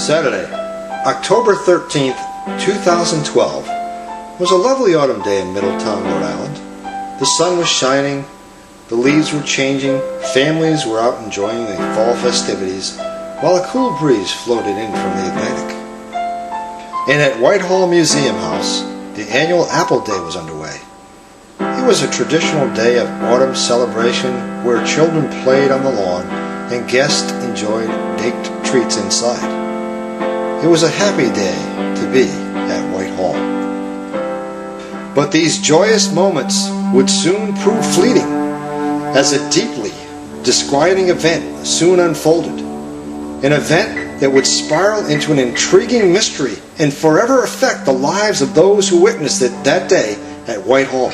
Saturday, October 13th, 2012, was a lovely autumn day in Middletown, Rhode Island. The sun was shining, the leaves were changing, families were out enjoying the fall festivities, while a cool breeze floated in from the Atlantic. And at Whitehall Museum House, the annual Apple Day was underway. It was a traditional day of autumn celebration where children played on the lawn and guests enjoyed baked treats inside. It was a happy day to be at Whitehall. But these joyous moments would soon prove fleeting, as a deeply disquieting event soon unfolded. An event that would spiral into an intriguing mystery and forever affect the lives of those who witnessed it that day at Whitehall.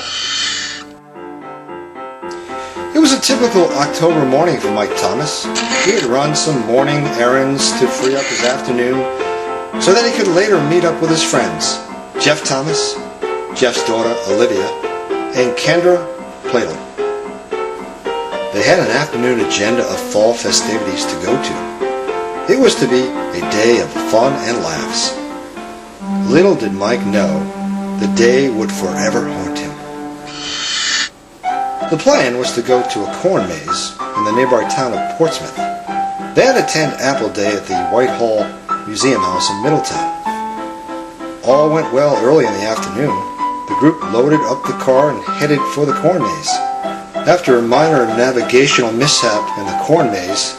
It was a typical October morning for Mike Thomas. He had run some morning errands to free up his afternoon so that he could later meet up with his friends, Jeff Thomas, Jeff's daughter Olivia, and Kendra Platel. They had an afternoon agenda of fall festivities to go to. It was to be a day of fun and laughs. Little did Mike know the day would forever haunt him. The plan was to go to a corn maze in the nearby town of Portsmouth, then attend Apple Day at the Whitehall Museum House in Middletown. All went well early in the afternoon. The group loaded up the car and headed for the corn maze. After a minor navigational mishap in the corn maze,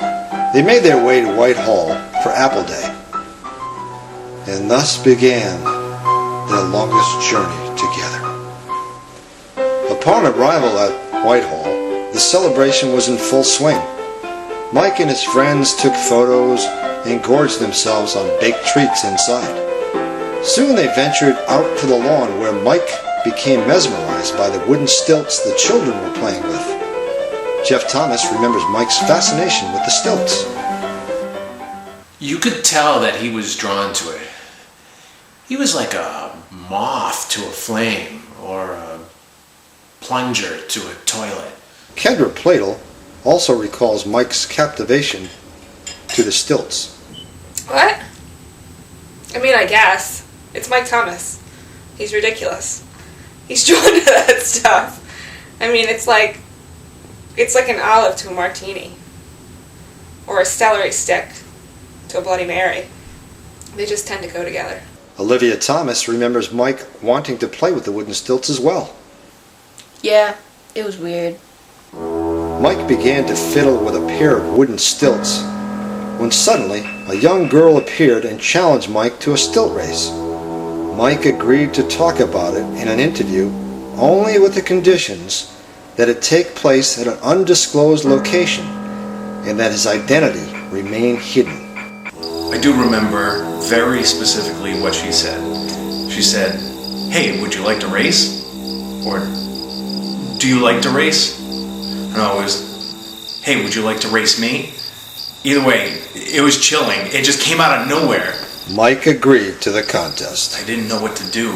they made their way to Whitehall for Apple Day. And thus began their longest journey together. Upon arrival at Whitehall, the celebration was in full swing. Mike and his friends took photos and gorged themselves on baked treats inside. Soon they ventured out to the lawn where Mike became mesmerized by the wooden stilts the children were playing with. Jeff Thomas remembers Mike's fascination with the stilts. You could tell that he was drawn to it. He was like a moth to a flame or a plunger to a toilet. Kendra Platel also recalls Mike's captivation to the stilts. What? I mean, I guess. It's Mike Thomas. He's ridiculous. He's drawn to that stuff. I mean, it's like an olive to a martini. Or a celery stick to a Bloody Mary. They just tend to go together. Olivia Thomas remembers Mike wanting to play with the wooden stilts as well. Yeah, it was weird. Mike began to fiddle with a pair of wooden stilts when suddenly a young girl appeared and challenged Mike to a stilt race. Mike agreed to talk about it in an interview only with the conditions that it take place at an undisclosed location and that his identity remain hidden. I do remember very specifically what she said. She said, "Hey, would you like to race?" Or, "Do you like to race?" And I was, "Hey, would you like to race me?" Either way, it was chilling. It just came out of nowhere. Mike agreed to the contest. I didn't know what to do.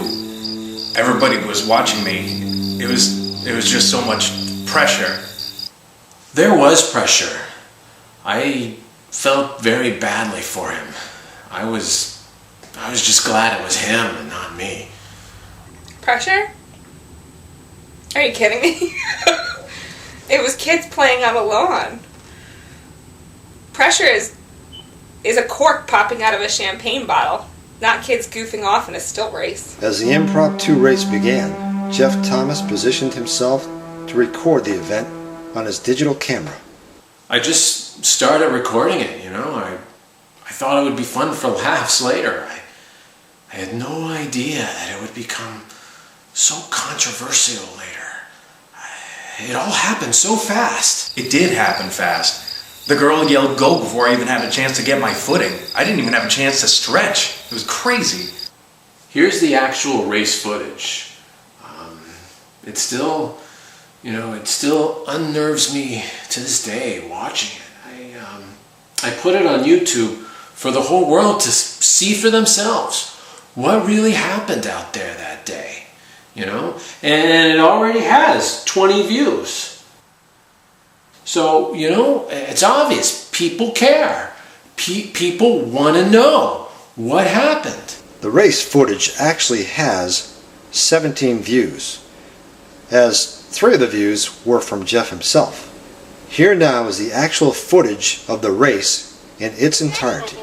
Everybody was watching me. It was just so much pressure. There was pressure. I felt very badly for him. I was just glad it was him and not me. Pressure? Are you kidding me? It was kids playing on the lawn. Pressure is a cork popping out of a champagne bottle, not kids goofing off in a stilt race. As the impromptu race began, Jeff Thomas positioned himself to record the event on his digital camera. I just started recording it, you know. I thought it would be fun for laughs later. I had no idea that it would become so controversial later. It all happened so fast. It did happen fast. The girl yelled "go" before I even had a chance to get my footing. I didn't even have a chance to stretch. It was crazy. Here's the actual race footage. It still unnerves me to this day watching it. I put it on YouTube for the whole world to see for themselves what really happened out there that day, you know? And it already has 20 views. So, you know, it's obvious. People care. People want to know what happened. The race footage actually has 17 views, as 3 of the views were from Jeff himself. Here now is the actual footage of the race in its entirety.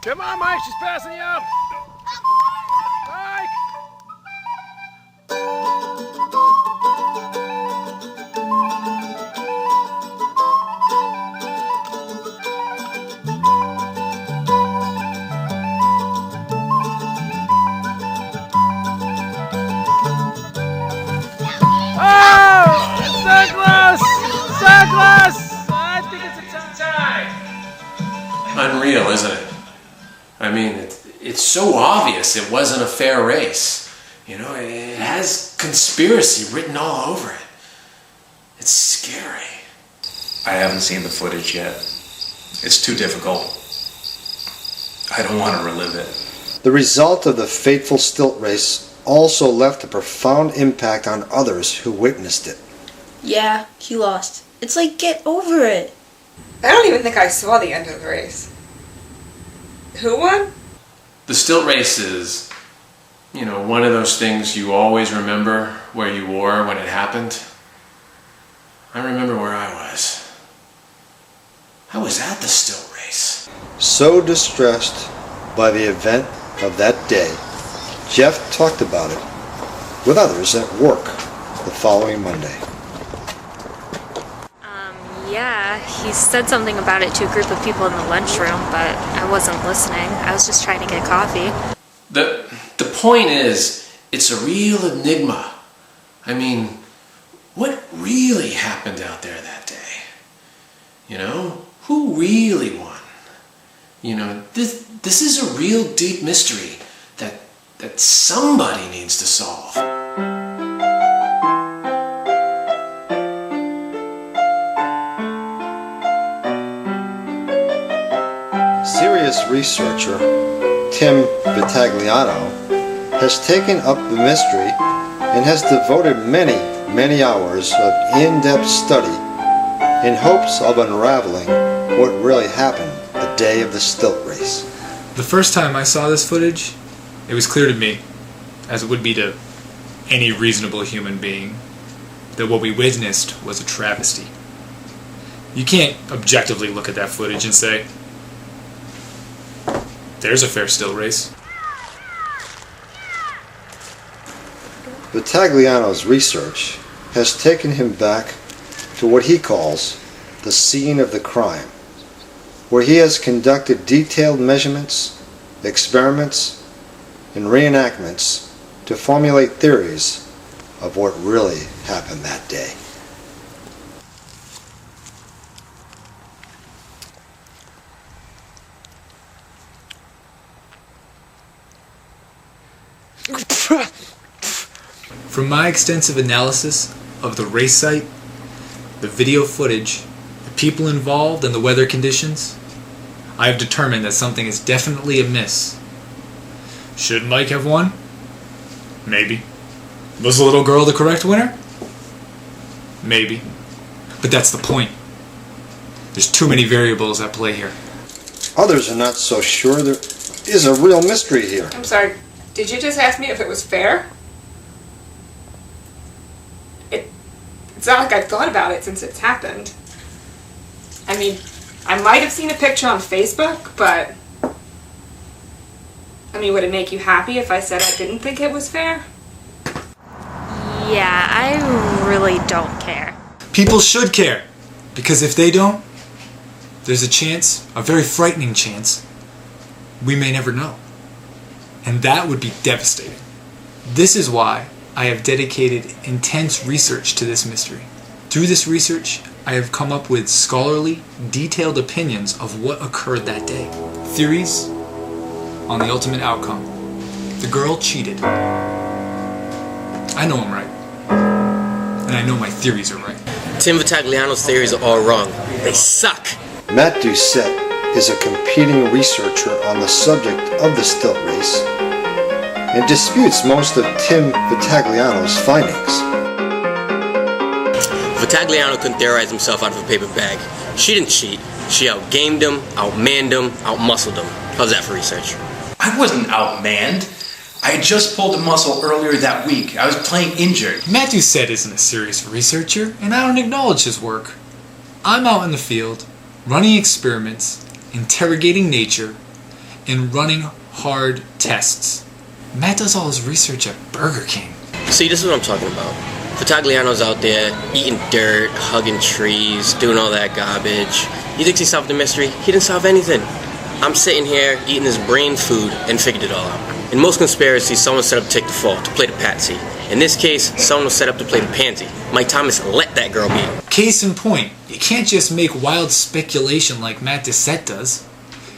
Come on, Mike, she's passing you up. Mike! I think it's a tie. Unreal, isn't it? I mean, it's so obvious it wasn't a fair race. You know, it has conspiracy written all over it. It's scary. I haven't seen the footage yet. It's too difficult. I don't want to relive it. The result of the fateful stilt race also left a profound impact on others who witnessed it. Yeah, he lost. It's like, get over it. I don't even think I saw the end of the race. Who won? The stilt race is, you know, one of those things you always remember where you were when it happened. I remember where I was. I was at the stilt race. So distressed by the event of that day, Jeff talked about it with others at work the following Monday. Yeah, he said something about it to a group of people in the lunchroom, but I wasn't listening. I was just trying to get coffee. The point is, it's a real enigma. I mean, what really happened out there that day? You know, who really won? You know, this is a real deep mystery that somebody needs to solve. Serious researcher Tim Vitagliano has taken up the mystery and has devoted many hours of in-depth study in hopes of unraveling what really happened the day of the stilt race. The first time I saw this footage, it was clear to me, as it would be to any reasonable human being, that what we witnessed was a travesty. You can't objectively look at that footage and say, there's a fair stilt race. Vitagliano's research has taken him back to what he calls the scene of the crime, where he has conducted detailed measurements, experiments, and reenactments to formulate theories of what really happened that day. From my extensive analysis of the race site, the video footage, the people involved, and the weather conditions, I have determined that something is definitely amiss. Should Mike have won? Maybe. Was the little girl the correct winner? Maybe. But that's the point. There's too many variables at play here. Others are not so sure there is a real mystery here. I'm sorry, did you just ask me if it was fair? It's not like I've thought about it since it's happened. I mean, I might have seen a picture on Facebook, but I mean, would it make you happy if I said I didn't think it was fair? Yeah, I really don't care. People should care, because if they don't, there's a chance, a very frightening chance, we may never know. And that would be devastating. This is why I have dedicated intense research to this mystery. Through this research, I have come up with scholarly, detailed opinions of what occurred that day. Theories on the ultimate outcome. The girl cheated. I know I'm right. And I know my theories are right. Tim Vitagliano's theories are all wrong. They suck. Matt Doucette is a competing researcher on the subject of the stilt race and disputes most of Tim Vitagliano's findings. Vitagliano couldn't theorize himself out of a paper bag. She didn't cheat. She outgamed him, outmanned him, outmuscled him. How's that for research? I wasn't outmanned. I had just pulled a muscle earlier that week. I was playing injured. Matt Doucette isn't a serious researcher, and I don't acknowledge his work. I'm out in the field, running experiments, interrogating nature, and running hard tests. Matt does all his research at Burger King. See, this is what I'm talking about. Vitagliano's out there, eating dirt, hugging trees, doing all that garbage. He thinks he solved the mystery. He didn't solve anything. I'm sitting here, eating his brain food, and figured it all out. In most conspiracies, someone set up to take the fall, to play the patsy. In this case, someone was set up to play the pansy. Mike Thomas let that girl be. Case in point, you can't just make wild speculation like Matt Doucette does.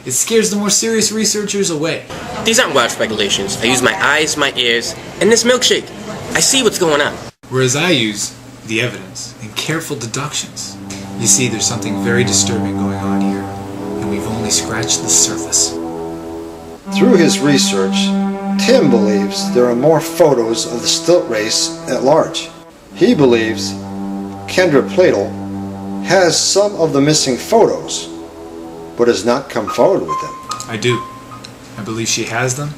It scares the more serious researchers away. These aren't wild speculations. I use my eyes, my ears, and this milkshake. I see what's going on. Whereas I use the evidence and careful deductions. You see, there's something very disturbing going on here, and we've only scratched the surface. Through his research, Tim believes there are more photos of the Stilt Race at large. He believes Kendra Pladel has some of the missing photos, but has not come forward with them. I do. I believe she has them,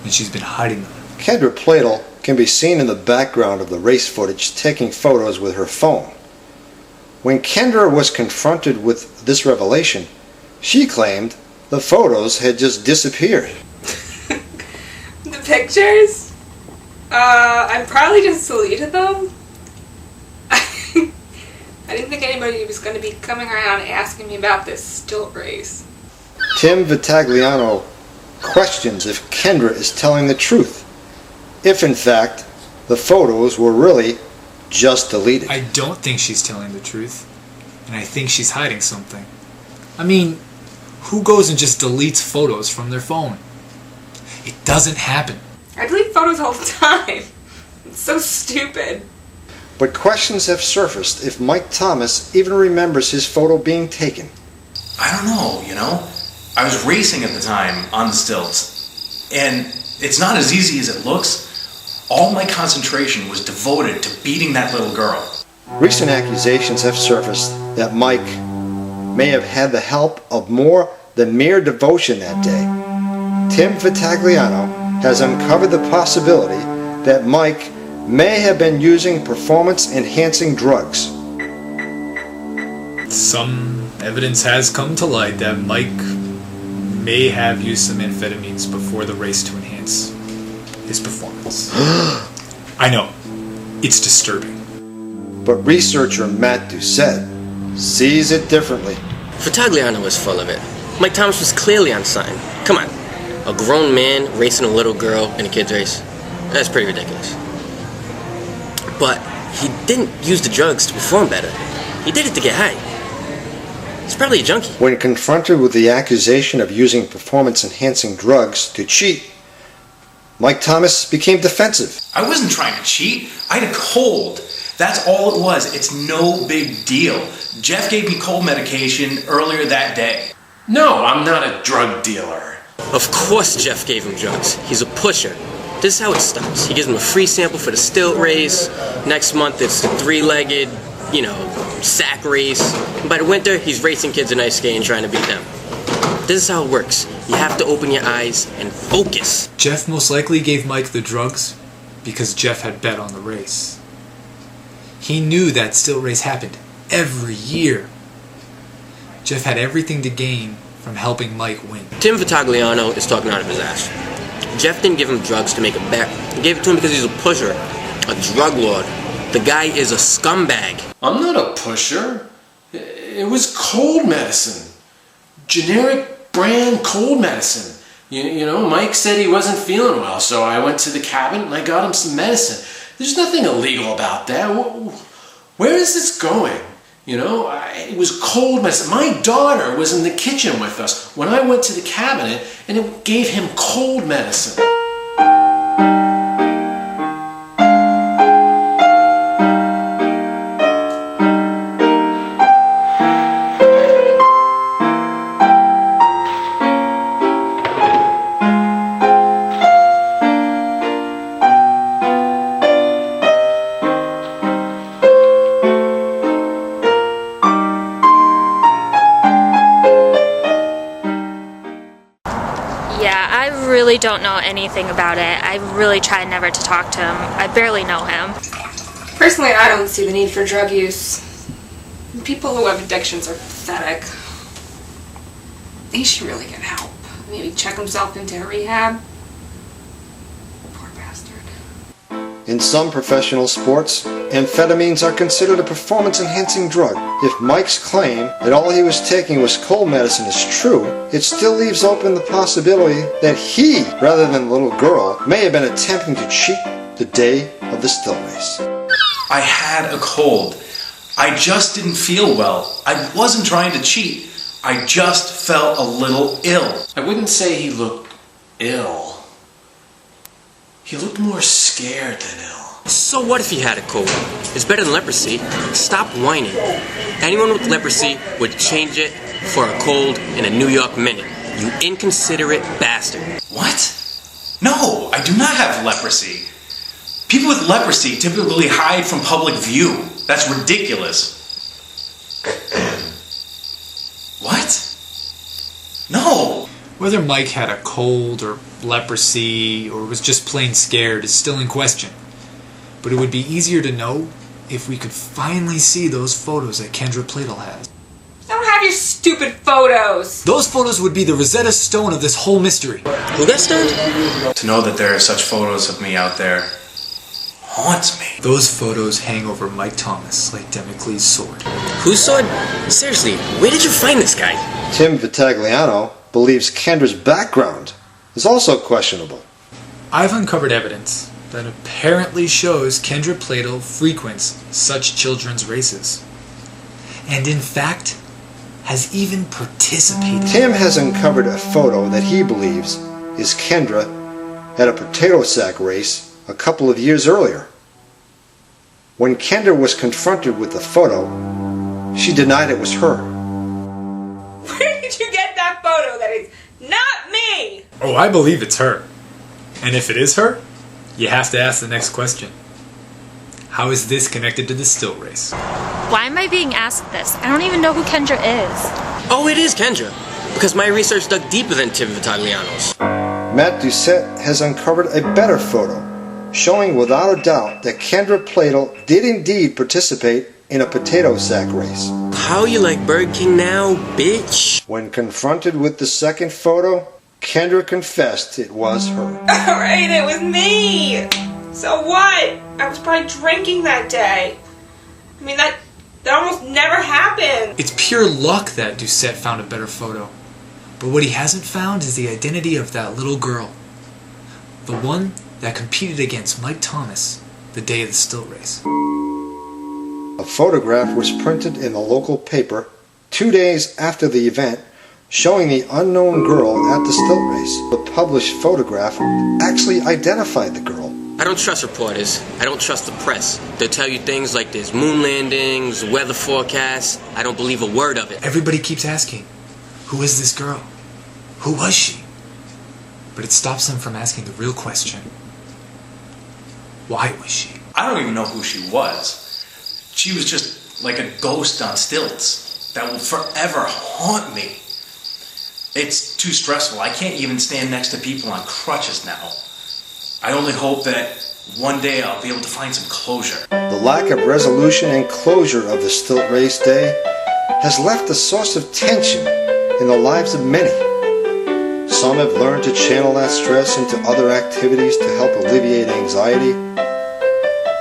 and she's been hiding them. Kendra Pladel can be seen in the background of the race footage taking photos with her phone. When Kendra was confronted with this revelation, she claimed the photos had just disappeared. The pictures? I probably just deleted them. I didn't think anybody was going to be coming around asking me about this stilt race. Tim Vitagliano questions if Kendra is telling the truth, if in fact the photos were really just deleted. I don't think she's telling the truth, and I think she's hiding something. I mean, who goes and just deletes photos from their phone? It doesn't happen. I delete photos all the time. It's so stupid. But questions have surfaced if Mike Thomas even remembers his photo being taken. I don't know, you know? I was racing at the time on the stilts, and it's not as easy as it looks. All my concentration was devoted to beating that little girl. Recent accusations have surfaced that Mike may have had the help of more than mere devotion that day. Tim Vitagliano has uncovered the possibility that Mike may have been using performance-enhancing drugs. Some evidence has come to light that Mike may have used some amphetamines before the race to enhance his performance. I know, it's disturbing. But researcher Matt Doucette sees it differently. Vitagliano was full of it. Mike Thomas was clearly on sign. Come on, a grown man racing a little girl in a kid's race? That's pretty ridiculous. But he didn't use the drugs to perform better. He did it to get high. He's probably a junkie. When confronted with the accusation of using performance-enhancing drugs to cheat, Mike Thomas became defensive. I wasn't trying to cheat. I had a cold. That's all it was. It's no big deal. Jeff gave me cold medication earlier that day. No, I'm not a drug dealer. Of course Jeff gave him drugs. He's a pusher. This is how it starts. He gives him a free sample for the stilt race. Next month it's the three-legged, sack race. And by the winter, he's racing kids in ice skating trying to beat them. This is how it works. You have to open your eyes and focus. Jeff most likely gave Mike the drugs because Jeff had bet on the race. He knew that stilt race happened every year. Jeff had everything to gain from helping Mike win. Tim Vitagliano is talking out of his ass. Jeff didn't give him drugs to make him bet. He gave it to him because he's a pusher, a drug lord. The guy is a scumbag. I'm not a pusher. It was cold medicine. Generic brand cold medicine. You know, Mike said he wasn't feeling well, so I went to the cabin and I got him some medicine. There's nothing illegal about that. Where is this going? It was cold medicine. My daughter was in the kitchen with us when I went to the cabinet and it gave him cold medicine. Yeah, I really don't know anything about it. I really try never to talk to him. I barely know him. Personally, I don't see the need for drug use. People who have addictions are pathetic. He should really get help. Maybe check himself into a rehab. Poor bastard. In some professional sports, amphetamines are considered a performance-enhancing drug. If Mike's claim that all he was taking was cold medicine is true, it still leaves open the possibility that he, rather than the little girl, may have been attempting to cheat the day of the Stilt Race. I had a cold. I just didn't feel well. I wasn't trying to cheat. I just felt a little ill. I wouldn't say he looked ill. He looked more scared than ill. So what if he had a cold? It's better than leprosy. Stop whining. Anyone with leprosy would change it for a cold in a New York minute. You inconsiderate bastard. What? No, I do not have leprosy. People with leprosy typically hide from public view. That's ridiculous. What? No. Whether Mike had a cold or leprosy or was just plain scared is still in question. But it would be easier to know if we could finally see those photos that Kendra Pladle has. I don't have your stupid photos. Those photos would be the Rosetta Stone of this whole mystery. Who got stoned? To know that there are such photos of me out there haunts me. Those photos hang over Mike Thomas like Damocles' sword. Whose sword? Seriously, where did you find this guy? Tim Vitagliano believes Kendra's background is also questionable. I've uncovered evidence that apparently shows Kendra Pladle frequents such children's races. And in fact, has even participated. Tim has uncovered a photo that he believes is Kendra at a potato sack race a couple of years earlier. When Kendra was confronted with the photo, she denied it was her. Where did you get that photo? That is not me! Oh, I believe it's her. And if it is her, you have to ask the next question. How is this connected to the Stilt Race? Why am I being asked this? I don't even know who Kendra is. Oh, it is Kendra. Because my research dug deeper than Tim Vitagliano's. Matt Doucette has uncovered a better photo, showing without a doubt that Kendra Pladle did indeed participate in a potato sack race. How you like Burger King now, bitch? When confronted with the second photo, Kendra confessed it was her. Alright, it was me! So what? I was probably drinking that day. I mean, that almost never happened. It's pure luck that Doucette found a better photo. But what he hasn't found is the identity of that little girl. The one that competed against Mike Thomas the day of the Stilt Race. A photograph was printed in the local paper 2 days after the event, showing the unknown girl at the Stilt Race. The published photograph actually identified the girl. I don't trust reporters. I don't trust the press. They'll tell you things like there's moon landings, weather forecasts. I don't believe a word of it. Everybody keeps asking, who is this girl? Who was she? But it stops them from asking the real question. Why was she? I don't even know who she was. She was just like a ghost on stilts that will forever haunt me. It's too stressful. I can't even stand next to people on crutches now. I only hope that one day I'll be able to find some closure. The lack of resolution and closure of the Stilt Race Day has left a source of tension in the lives of many. Some have learned to channel that stress into other activities to help alleviate anxiety.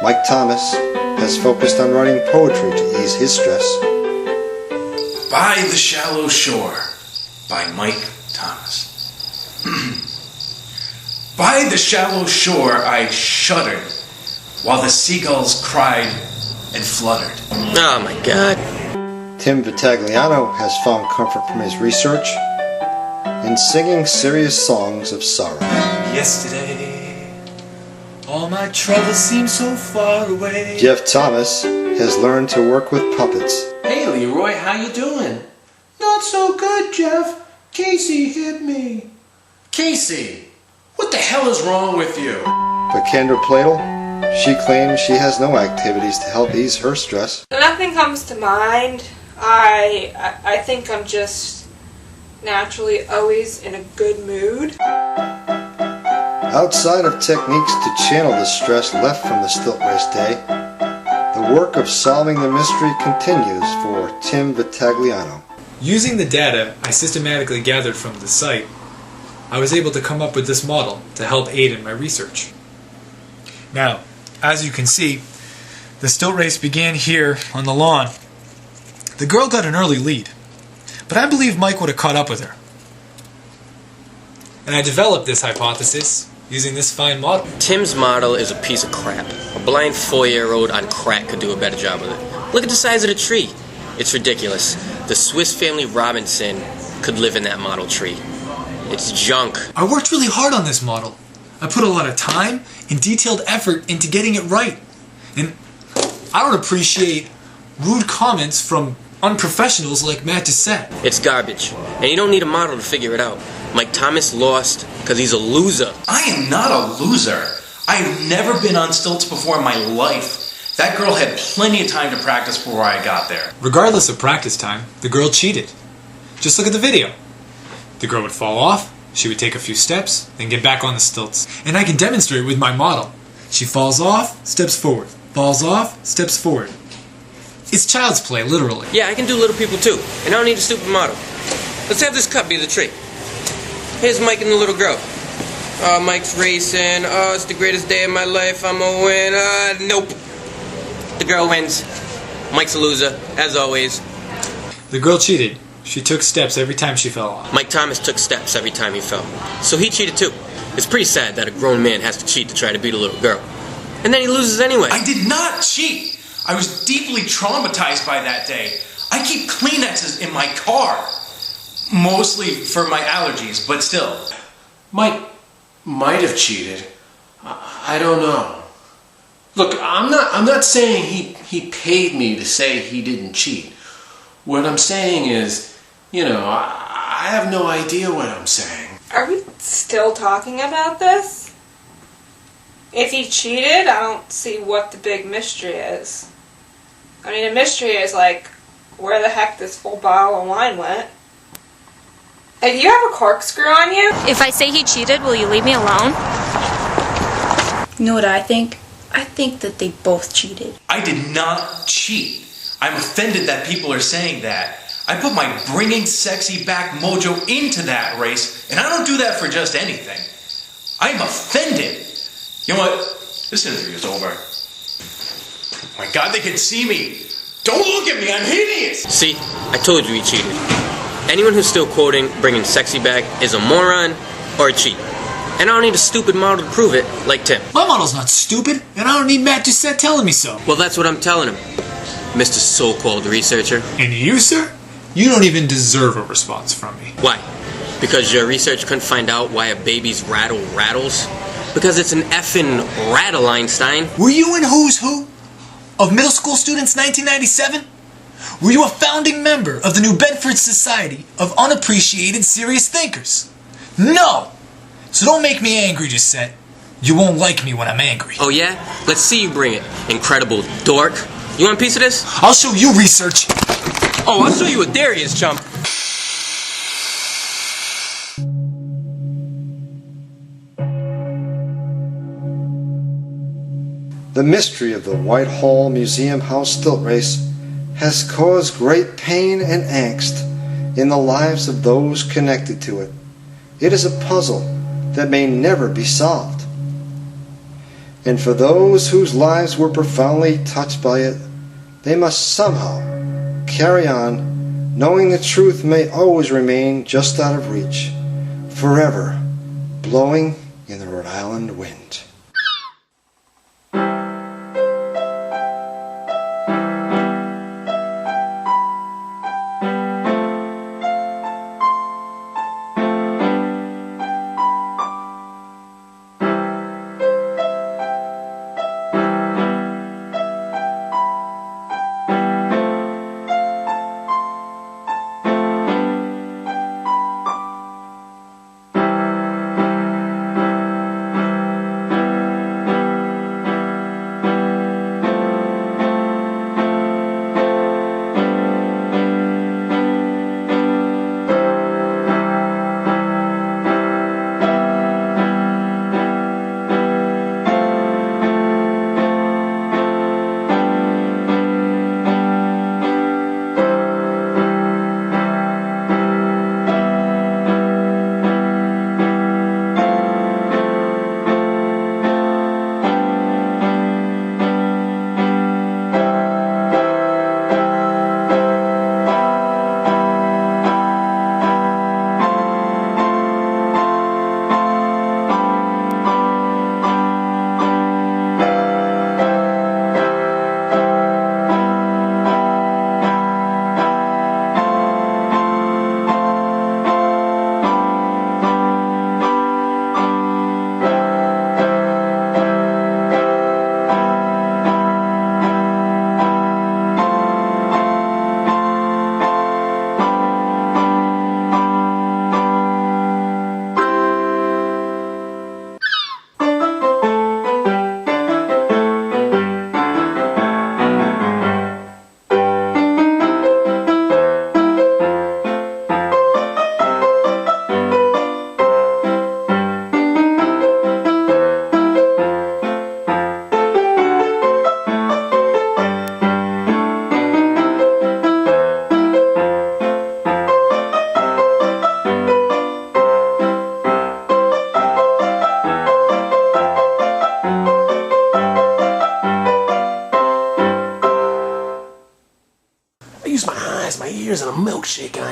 Mike Thomas has focused on writing poetry to ease his stress. By the Shallow Shore by Mike Thomas. By the shallow shore I shuddered, while the seagulls cried and fluttered. Oh my god. Tim Vitagliano has found comfort from his research in singing serious songs of sorrow. Yesterday, all my troubles seem so far away. Jeff Thomas has learned to work with puppets. Hey Leroy, how you doing? Not so good, Jeff. Casey hit me. Casey, what the hell is wrong with you? For Kendra Pladle, she claims she has no activities to help ease her stress. Nothing comes to mind. I think I'm just naturally always in a good mood. Outside of techniques to channel the stress left from the Stilt Race day, the work of solving the mystery continues for Tim Vitagliano. Using the data I systematically gathered from the site, I was able to come up with this model to help aid in my research. Now, as you can see, the Stilt Race began here on the lawn. The girl got an early lead, but I believe Mike would have caught up with her. And I developed this hypothesis using this fine model. Tim's model is a piece of crap. A blind 4-year-old on crack could do a better job with it. Look at the size of the tree. It's ridiculous. The Swiss Family Robinson could live in that model tree. It's junk. I worked really hard on this model. I put a lot of time and detailed effort into getting it right. And I don't appreciate rude comments from unprofessionals like Matt Doucette. It's garbage. And you don't need a model to figure it out. Mike Thomas lost because he's a loser. I am not a loser. I have never been on stilts before in my life. That girl had plenty of time to practice before I got there. Regardless of practice time, the girl cheated. Just look at the video. The girl would fall off, she would take a few steps, then get back on the stilts. And I can demonstrate with my model. She falls off, steps forward. Falls off, steps forward. It's child's play, literally. Yeah, I can do little people too. And I don't need a stupid model. Let's have this cup be the tree. Here's Mike and the little girl. Mike's racing. Oh, it's the greatest day of my life. I'm gonna win. Nope. The girl wins. Mike's a loser, as always. The girl cheated. She took steps every time she fell off. Mike Thomas took steps every time he fell. So he cheated too. It's pretty sad that a grown man has to cheat to try to beat a little girl. And then he loses anyway. I did not cheat. I was deeply traumatized by that day. I keep Kleenexes in my car. Mostly for my allergies, but still. Mike might have cheated. I don't know. Look, I'm not saying he paid me to say he didn't cheat. What I'm saying is, I have no idea what I'm saying. Are we still talking about this? If he cheated, I don't see what the big mystery is. I mean, a mystery is like, where the heck this full bottle of wine went. And you have a corkscrew on you? If I say he cheated, will you leave me alone? You know what I think? I think that they both cheated. I did not cheat. I'm offended that people are saying that. I put my bringing sexy back mojo into that race, and I don't do that for just anything. I'm offended. You know what? This interview's over. Oh my God, they can see me. Don't look at me, I'm hideous. See, I told you he cheated. Anyone who's still quoting bringing sexy back is a moron or a cheat. And I don't need a stupid model to prove it, like Tim. My model's not stupid, and I don't need Matt Doucette telling me so. Well, that's what I'm telling him, Mr. So-called researcher. And you, sir? You don't even deserve a response from me. Why? Because your research couldn't find out why a baby's rattle rattles? Because it's an effing rattle, Einstein. Were you in Who's Who of Middle School Students 1997? Were you a founding member of the New Bedford Society of Unappreciated Serious Thinkers? No! So don't make me angry, Doucette. You won't like me when I'm angry. Oh yeah? Let's see you bring it, incredible dork. You want a piece of this? I'll show you research. Oh, I'll show you what there is, chump. The mystery of the Whitehall Museum House Stilt Race has caused great pain and angst in the lives of those connected to it. It is a puzzle that may never be solved. And for those whose lives were profoundly touched by it, they must somehow carry on, knowing the truth may always remain just out of reach, forever blowing in the Rhode Island wind.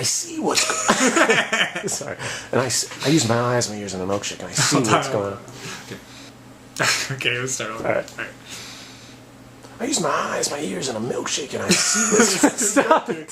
I see what's going. Sorry, and I use my eyes, my ears, and a milkshake, and I see what's going on. Okay, let's start over. All right. I use my eyes, my ears, and a milkshake, and I see what's going on.